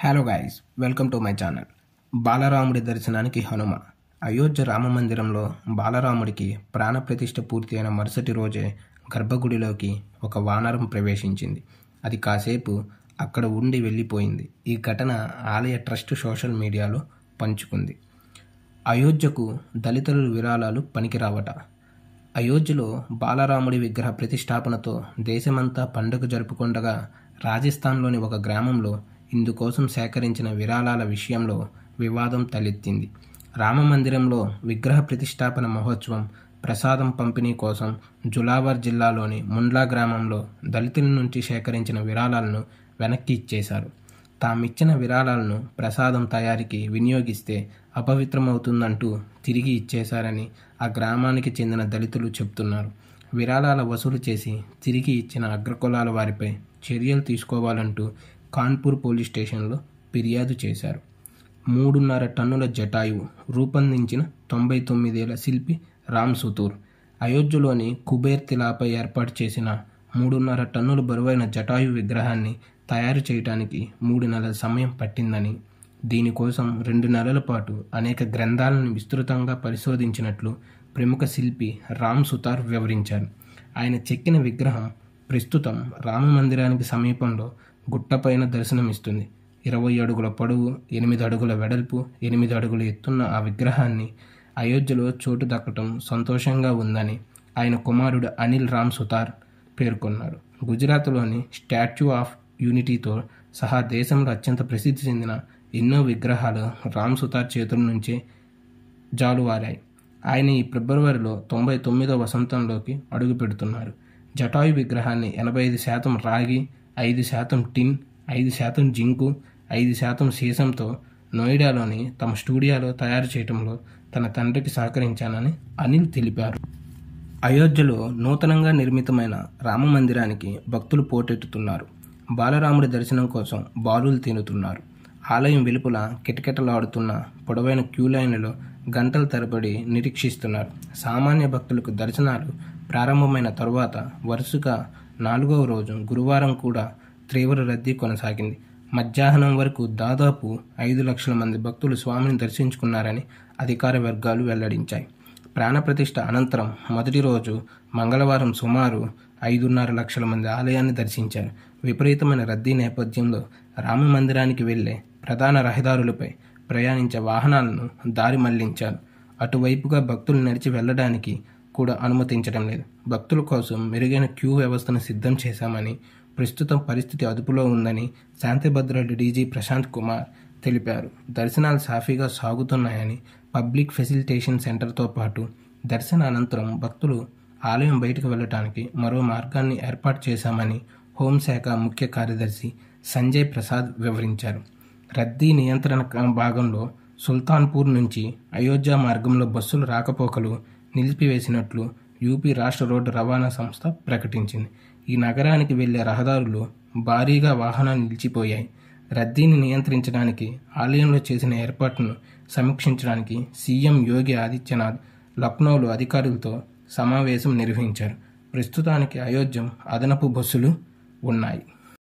Hello guys, welcome to my channel. బాలరాముడి దర్శనానికి హనుమ. అయోధ్య రామ మందిరంలో బాలరాముడికి ప్రాణప్రతిష్ఠ పూర్తి అయిన మరుసటి రోజే గర్భగుడిలోకి ఒక వానరం ప్రవేశించింది. అది కాసేపు అక్కడ ఉండి వెళ్ళిపోయింది. ఈ ఘటన ఆలయ ట్రస్ట్ సోషల్ మీడియాలో పంచుకుంది. అయోధ్యకు దళితుల విరాళాలు పనికిరావట. అయోధ్యలో బాలరాముడి విగ్రహ ప్రతిష్టాపనతో దేశమంతా పండుగ జరుపుకుండగా రాజస్థాన్లోని ఒక గ్రామంలో ఇందుకోసం సేకరించిన విరాళాల విషయంలో వివాదం తలెత్తింది. రామమందిరంలో విగ్రహ ప్రతిష్టాపన మహోత్సవం, ప్రసాదం పంపిణీ కోసం జులావర్ జిల్లాలోని ముండ్లా గ్రామంలో దళితుల నుంచి సేకరించిన విరాళాలను వెనక్కి ఇచ్చేశారు. తామిచ్చిన విరాళాలను ప్రసాదం తయారీకి వినియోగిస్తే అపవిత్రమవుతుందంటూ తిరిగి ఇచ్చేశారని ఆ గ్రామానికి చెందిన దళితులు చెబుతున్నారు. విరాళాల వసూలు చేసి తిరిగి ఇచ్చిన అగ్రకులాల వారిపై చర్యలు తీసుకోవాలంటూ కాన్పూర్ పోలీస్ స్టేషన్లో ఫిర్యాదు చేశారు. 3.5 టన్నుల జటాయువు రూపొందించిన 99 ఏళ్ల శిల్పి రామ్ సుతూర్ అయోధ్యలోని కుబేర్ తిలాపై ఏర్పాటు చేసిన 3.5 టన్నుల బరువైన జటాయు విగ్రహాన్ని తయారు చేయడానికి 3 నెలల సమయం పట్టిందని, దీనికోసం 2 నెలల పాటు అనేక గ్రంథాలను విస్తృతంగా పరిశోధించినట్లు ప్రముఖ శిల్పి రామ్ సుతార్ వివరించారు. ఆయన చెక్కిన విగ్రహం ప్రస్తుతం రామ మందిరానికి సమీపంలో గుట్టపైన దర్శనమిస్తుంది. 20 అడుగుల పొడవు, 8 అడుగుల వెడల్పు, 8 అడుగుల ఎత్తున్న ఆ విగ్రహాన్ని అయోధ్యలో చోటు దక్కటం సంతోషంగా ఉందని ఆయన కుమారుడు అనిల్ రామ్ సుతార్ పేర్కొన్నారు. గుజరాత్లోని స్టాచ్యూ ఆఫ్ యూనిటీతో సహా దేశంలో అత్యంత ప్రసిద్ధి చెందిన ఎన్నో విగ్రహాలు రామ్ సుతార్ చేతుల నుంచే జాలువారాయి. ఆయన ఈ ఫిబ్రవరిలో 99వ వసంతంలోకి అడుగు పెడుతున్నారు. జటాయు విగ్రహాన్ని 85% రాగి, 5% టిన్, 5% జింకు, 5% సీసంతో నోయిడాలోని తమ స్టూడియోలో తయారు చేయడంలో తన తండ్రికి సహకరించానని అనిల్ తెలిపారు. అయోధ్యలో నూతనంగా నిర్మితమైన రామ మందిరానికి భక్తులు పోటెత్తుతున్నారు. బాలరాముడి దర్శనం కోసం బారులు తీనుతున్నారు. ఆలయం వెలుపల కిటకిటలాడుతున్న పొడవైన క్యూ లైన్లలో గంటల తరబడి నిరీక్షిస్తున్నారు. సామాన్య భక్తులకు దర్శనాలు ప్రారంభమైన తరువాత వరుసగా 4వ రోజు గురువారం కూడా తీవ్ర రద్దీ కొనసాగింది. మధ్యాహ్నం వరకు దాదాపు 5 లక్షల మంది భక్తులు స్వామిని దర్శించుకున్నారని అధికార వర్గాలు వెల్లడించాయి. ప్రాణప్రతిష్ఠ అనంతరం మొదటి రోజు మంగళవారం సుమారు 5.5 లక్షల మంది ఆలయాన్ని దర్శించారు. విపరీతమైన రద్దీ నేపథ్యంలో రామ మందిరానికి వెళ్లే ప్రధాన రహదారులపై ప్రయాణించే వాహనాలను దారి మళ్లించారు. అటువైపుగా భక్తులు నడిచి వెళ్లడానికి కూడా అనుమతించడం లేదు. భక్తుల కోసం మెరుగైన క్యూ వ్యవస్థను సిద్ధం చేశామని, ప్రస్తుతం పరిస్థితి అదుపులో ఉందని శాంతిభద్రతల డీజీ ప్రశాంత్ కుమార్ తెలిపారు. దర్శనాలు సాఫీగా సాగుతున్నాయని, పబ్లిక్ ఫెసిలిటేషన్ సెంటర్తో పాటు దర్శన అనంతరం భక్తులు ఆలయం బయటకు వెళ్లడానికి మరో మార్గాన్ని ఏర్పాటు చేశామని హోంశాఖ ముఖ్య కార్యదర్శి సంజయ్ ప్రసాద్ వివరించారు. రద్దీ నియంత్రణ భాగంలో సుల్తాన్పూర్ నుంచి అయోధ్య మార్గంలో బస్సుల రాకపోకలు నిలిపివేసినట్లు యూపీ రాష్ట్ర రోడ్డు రవాణా సంస్థ ప్రకటించింది. ఈ నగరానికి వెళ్లే రహదారులు భారీగా వాహనాలు నిలిచిపోయాయి. రద్దీని నియంత్రించడానికి ఆలయంలో చేసిన ఏర్పాట్లను సమీక్షించడానికి సీఎం యోగి ఆదిత్యనాథ్ లక్నోలో అధికారులతో సమావేశం నిర్వహించారు. ప్రస్తుతానికి అయోధ్య అదనపు బస్సులు ఉన్నాయి.